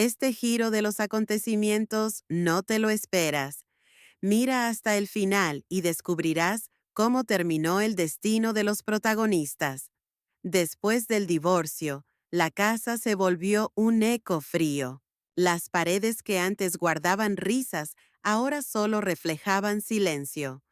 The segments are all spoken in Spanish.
Este giro de los acontecimientos no te lo esperas. Mira hasta el final y descubrirás cómo terminó el destino de los protagonistas. Después del divorcio, la casa se volvió un eco frío. Las paredes que antes guardaban risas ahora solo reflejaban silencio.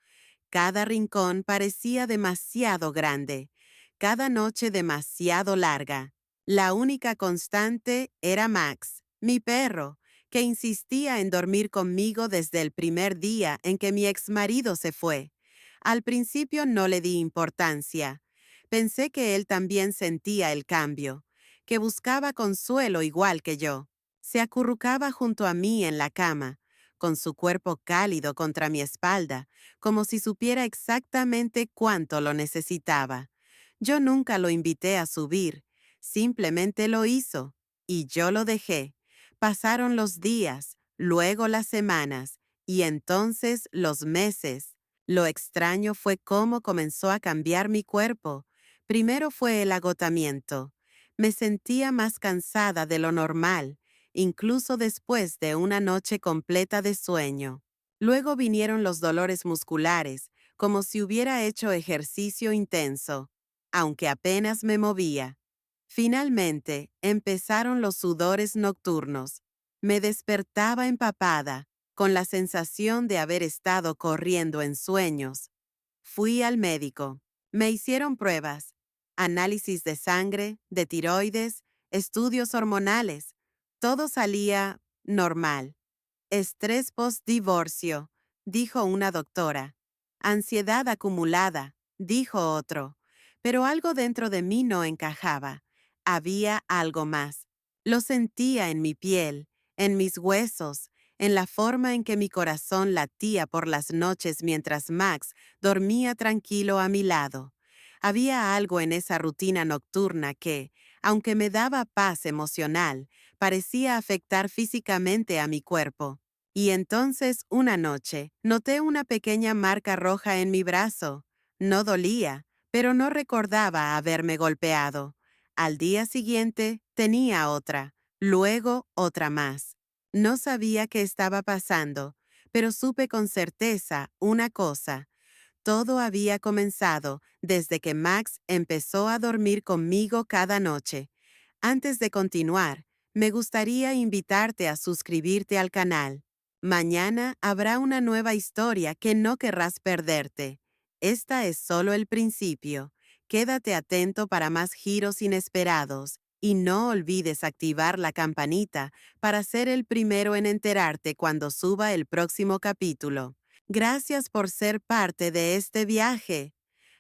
Cada rincón parecía demasiado grande, cada noche demasiado larga. La única constante era Max, mi perro, que insistía en dormir conmigo desde el primer día en que mi exmarido se fue. Al principio no le di importancia. Pensé que él también sentía el cambio, que buscaba consuelo igual que yo. Se acurrucaba junto a mí en la cama, con su cuerpo cálido contra mi espalda, como si supiera exactamente cuánto lo necesitaba. Yo nunca lo invité a subir, simplemente lo hizo, y yo lo dejé. Pasaron los días, luego las semanas, y entonces los meses. Lo extraño fue cómo comenzó a cambiar mi cuerpo. Primero fue el agotamiento. Me sentía más cansada de lo normal, incluso después de una noche completa de sueño. Luego vinieron los dolores musculares, como si hubiera hecho ejercicio intenso, aunque apenas me movía. Finalmente, empezaron los sudores nocturnos. Me despertaba empapada, con la sensación de haber estado corriendo en sueños. Fui al médico. Me hicieron pruebas, análisis de sangre, de tiroides, estudios hormonales. Todo salía normal. Estrés post-divorcio, dijo una doctora. Ansiedad acumulada, dijo otro. Pero algo dentro de mí no encajaba. Había algo más. Lo sentía en mi piel, en mis huesos, en la forma en que mi corazón latía por las noches mientras Max dormía tranquilo a mi lado. Había algo en esa rutina nocturna que, aunque me daba paz emocional, parecía afectar físicamente a mi cuerpo. Y entonces, una noche, noté una pequeña marca roja en mi brazo. No dolía, pero no recordaba haberme golpeado. Al día siguiente, tenía otra, luego otra más. No sabía qué estaba pasando, pero supe con certeza una cosa. Todo había comenzado desde que Max empezó a dormir conmigo cada noche. Antes de continuar, me gustaría invitarte a suscribirte al canal. Mañana habrá una nueva historia que no querrás perderte. Esta es solo el principio. Quédate atento para más giros inesperados y no olvides activar la campanita para ser el primero en enterarte cuando suba el próximo capítulo. Gracias por ser parte de este viaje.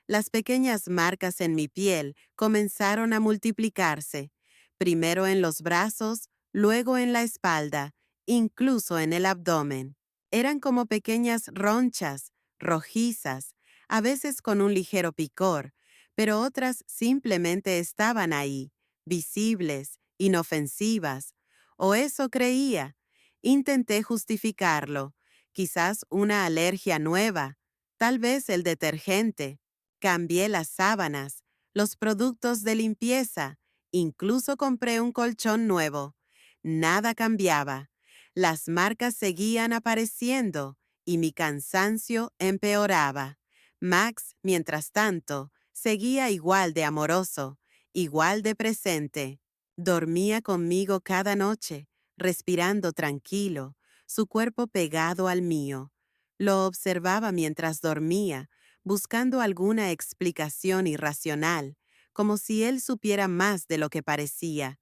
Las pequeñas marcas en mi piel comenzaron a multiplicarse, primero en los brazos, luego en la espalda, incluso en el abdomen. Eran como pequeñas ronchas, rojizas, a veces con un ligero picor, pero otras simplemente estaban ahí, visibles, inofensivas. O eso creía. Intenté justificarlo. Quizás una alergia nueva, tal vez el detergente. Cambié las sábanas, los productos de limpieza, incluso compré un colchón nuevo. Nada cambiaba. Las marcas seguían apareciendo y mi cansancio empeoraba. Max, mientras tanto, seguía igual de amoroso, igual de presente. Dormía conmigo cada noche, respirando tranquilo, su cuerpo pegado al mío. Lo observaba mientras dormía, buscando alguna explicación irracional, como si él supiera más de lo que parecía,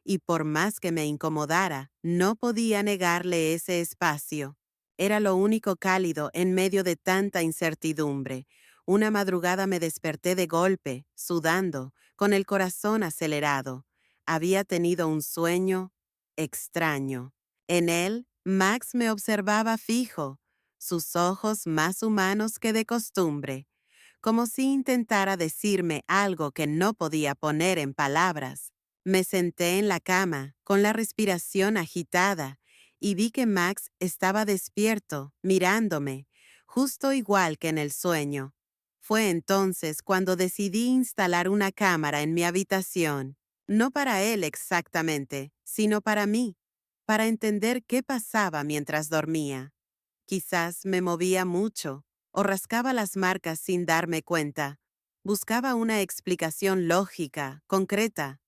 y por más que me incomodara, no podía negarle ese espacio. Era lo único cálido en medio de tanta incertidumbre. Una madrugada me desperté de golpe, sudando, con el corazón acelerado. Había tenido un sueño extraño. En él, Max me observaba fijo, sus ojos más humanos que de costumbre, como si intentara decirme algo que no podía poner en palabras. Me senté en la cama, con la respiración agitada, y vi que Max estaba despierto, mirándome, justo igual que en el sueño. Fue entonces cuando decidí instalar una cámara en mi habitación, no para él exactamente, sino para mí. para entender qué pasaba mientras dormía. Quizás me movía mucho o rascaba las marcas sin darme cuenta. Buscaba una explicación lógica, concreta.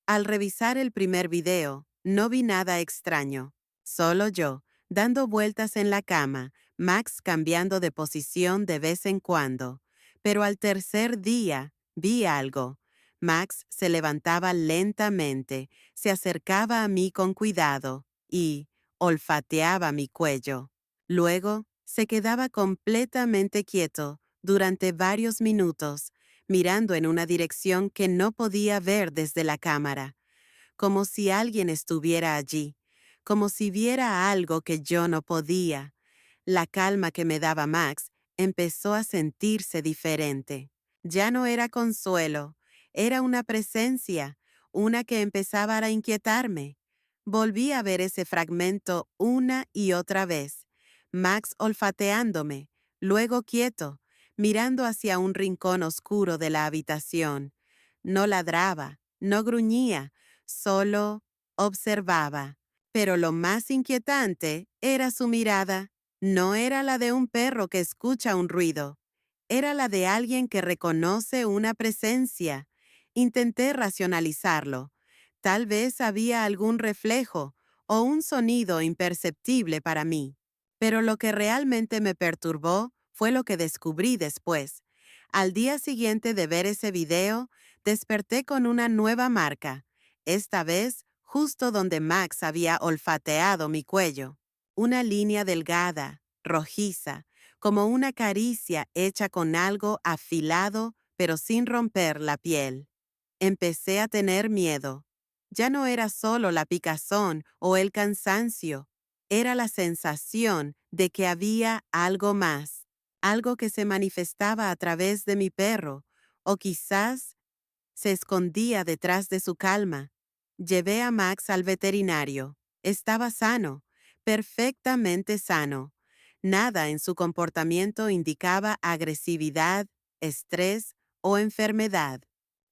Al revisar el primer video, no vi nada extraño. Solo yo, dando vueltas en la cama, Max cambiando de posición de vez en cuando. Pero al tercer día, vi algo. Max se levantaba lentamente, se acercaba a mí con cuidado y olfateaba mi cuello. Luego, se quedaba completamente quieto durante varios minutos, mirando en una dirección que no podía ver desde la cámara, como si alguien estuviera allí, como si viera algo que yo no podía. La calma que me daba Max empezó a sentirse diferente. Ya no era consuelo, era una presencia, una que empezaba a inquietarme. Volví a ver ese fragmento una y otra vez. Max olfateándome, luego quieto, mirando hacia un rincón oscuro de la habitación. No ladraba, no gruñía, solo observaba. Pero lo más inquietante era su mirada. No era la de un perro que escucha un ruido. Era la de alguien que reconoce una presencia. Intenté racionalizarlo. Tal vez había algún reflejo o un sonido imperceptible para mí. Pero lo que realmente me perturbó fue lo que descubrí después. Al día siguiente de ver ese video, desperté con una nueva marca, esta vez justo donde Max había olfateado mi cuello. Una línea delgada, rojiza, como una caricia hecha con algo afilado pero sin romper la piel. Empecé a tener miedo. Ya no era solo la picazón o el cansancio, era la sensación de que había algo más, algo que se manifestaba a través de mi perro, o quizás se escondía detrás de su calma. Llevé a Max al veterinario. Estaba sano, perfectamente sano. Nada en su comportamiento indicaba agresividad, estrés o enfermedad.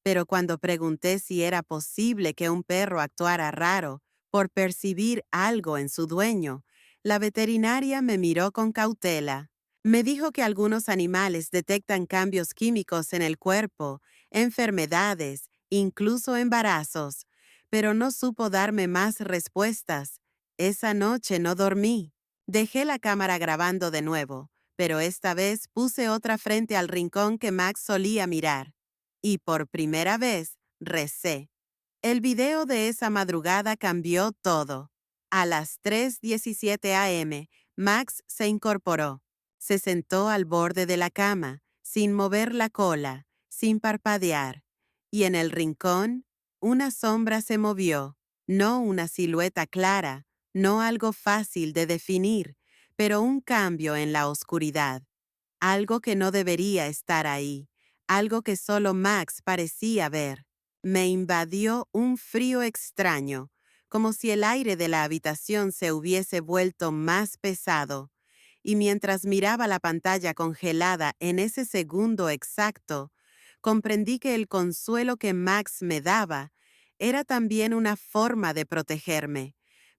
Pero cuando pregunté si era posible que un perro actuara raro por percibir algo en su dueño, la veterinaria me miró con cautela. Me dijo que algunos animales detectan cambios químicos en el cuerpo, enfermedades, incluso embarazos, pero no supo darme más respuestas. Esa noche no dormí. Dejé la cámara grabando de nuevo, pero esta vez puse otra frente al rincón que Max solía mirar. Y por primera vez recé. El video de esa madrugada cambió todo. A las 3:17 a.m., Max se incorporó. Se sentó al borde de la cama, sin mover la cola, sin parpadear. Y en el rincón, una sombra se movió, no una silueta clara, no algo fácil de definir, pero un cambio en la oscuridad. Algo que no debería estar ahí, algo que solo Max parecía ver. Me invadió un frío extraño, como si el aire de la habitación se hubiese vuelto más pesado. Y mientras miraba la pantalla congelada en ese segundo exacto, comprendí que el consuelo que Max me daba era también una forma de protegerme.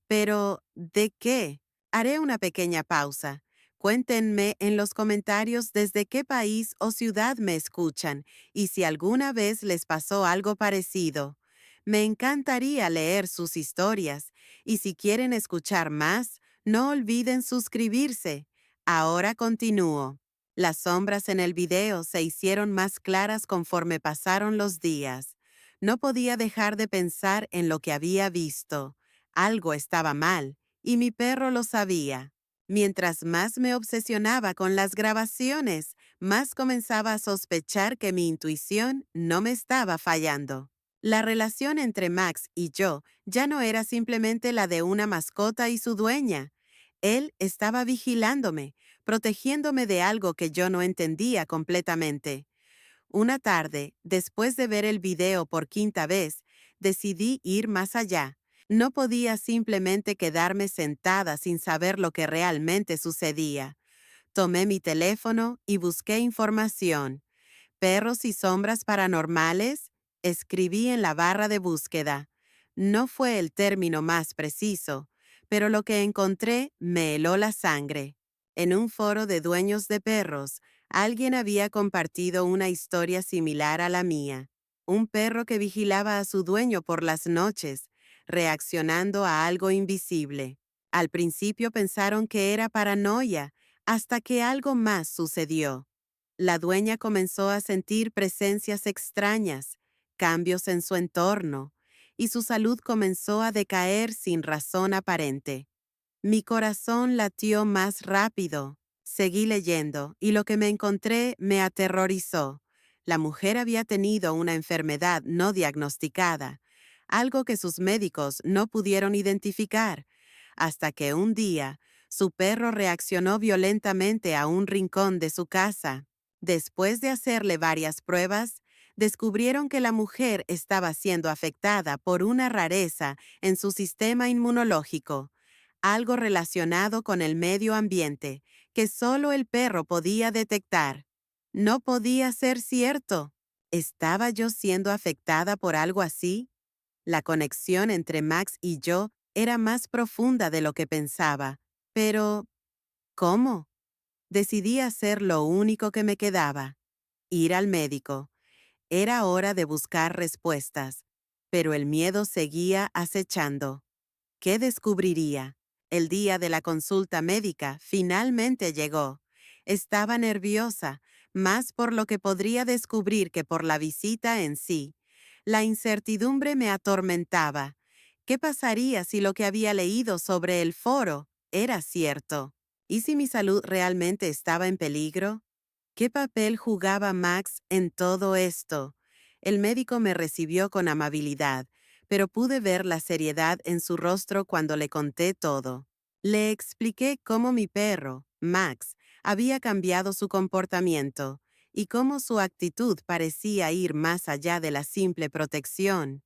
Pero, ¿de qué? Haré una pequeña pausa. Cuéntenme en los comentarios desde qué país o ciudad me escuchan y si alguna vez les pasó algo parecido. Me encantaría leer sus historias y si quieren escuchar más, no olviden suscribirse. Ahora continúo. Las sombras en el video se hicieron más claras conforme pasaron los días. No podía dejar de pensar en lo que había visto. Algo estaba mal, y mi perro lo sabía. Mientras más me obsesionaba con las grabaciones, más comenzaba a sospechar que mi intuición no me estaba fallando. La relación entre Max y yo ya no era simplemente la de una mascota y su dueña. Él estaba vigilándome, protegiéndome de algo que yo no entendía completamente. Una tarde, después de ver el video por quinta vez, decidí ir más allá. No podía simplemente quedarme sentada sin saber lo que realmente sucedía. Tomé mi teléfono y busqué información. ¿Perros y sombras paranormales? Escribí en la barra de búsqueda. No fue el término más preciso, pero lo que encontré me heló la sangre. En un foro de dueños de perros, alguien había compartido una historia similar a la mía. Un perro que vigilaba a su dueño por las noches, reaccionando a algo invisible. Al principio pensaron que era paranoia, hasta que algo más sucedió. La dueña comenzó a sentir presencias extrañas, cambios en su entorno, y su salud comenzó a decaer sin razón aparente. Mi corazón latió más rápido. Seguí leyendo y lo que me encontré me aterrorizó. La mujer había tenido una enfermedad no diagnosticada, algo que sus médicos no pudieron identificar, hasta que un día su perro reaccionó violentamente a un rincón de su casa. Después de hacerle varias pruebas, descubrieron que la mujer estaba siendo afectada por una rareza en su sistema inmunológico, algo relacionado con el medio ambiente que solo el perro podía detectar. No podía ser cierto. ¿Estaba yo siendo afectada por algo así? La conexión entre Max y yo era más profunda de lo que pensaba. Pero, ¿cómo? Decidí hacer lo único que me quedaba: ir al médico. Era hora de buscar respuestas, pero el miedo seguía acechando. ¿Qué descubriría? El día de la consulta médica finalmente llegó. Estaba nerviosa, más por lo que podría descubrir que por la visita en sí. La incertidumbre me atormentaba. ¿Qué pasaría si lo que había leído sobre el foro era cierto? ¿Y si mi salud realmente estaba en peligro? ¿Qué papel jugaba Max en todo esto? El médico me recibió con amabilidad, pero pude ver la seriedad en su rostro cuando le conté todo. Le expliqué cómo mi perro, Max, había cambiado su comportamiento y cómo su actitud parecía ir más allá de la simple protección.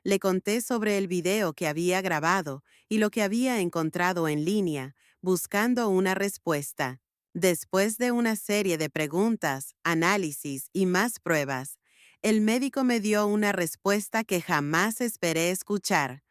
Le conté sobre el video que había grabado y lo que había encontrado en línea, buscando una respuesta. Después de una serie de preguntas, análisis y más pruebas, el médico me dio una respuesta que jamás esperé escuchar.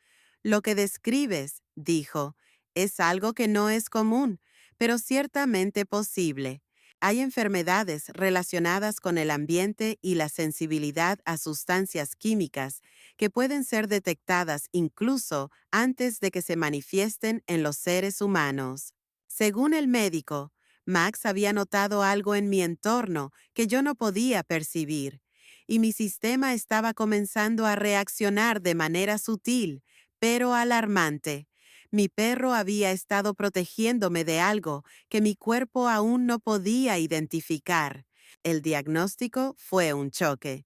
Lo que describes, dijo, es algo que no es común, pero ciertamente posible. Hay enfermedades relacionadas con el ambiente y la sensibilidad a sustancias químicas que pueden ser detectadas incluso antes de que se manifiesten en los seres humanos. Según el médico, Max había notado algo en mi entorno que yo no podía percibir, y mi sistema estaba comenzando a reaccionar de manera sutil, pero alarmante. Mi perro había estado protegiéndome de algo que mi cuerpo aún no podía identificar. El diagnóstico fue un choque.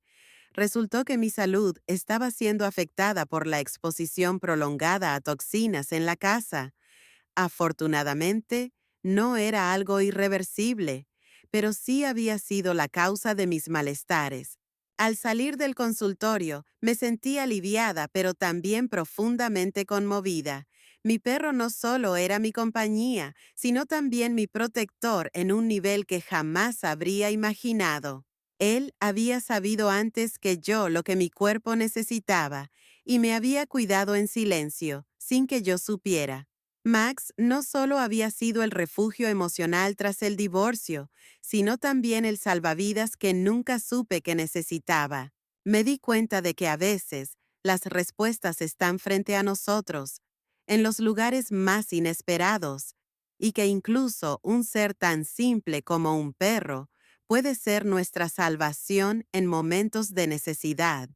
Resultó que mi salud estaba siendo afectada por la exposición prolongada a toxinas en la casa. Afortunadamente, no era algo irreversible, pero sí había sido la causa de mis malestares. Al salir del consultorio, me sentí aliviada, pero también profundamente conmovida. Mi perro no solo era mi compañía, sino también mi protector en un nivel que jamás habría imaginado. Él había sabido antes que yo lo que mi cuerpo necesitaba y me había cuidado en silencio, sin que yo supiera. Max no solo había sido el refugio emocional tras el divorcio, sino también el salvavidas que nunca supe que necesitaba. Me di cuenta de que a veces las respuestas están frente a nosotros, en los lugares más inesperados, y que incluso un ser tan simple como un perro puede ser nuestra salvación en momentos de necesidad.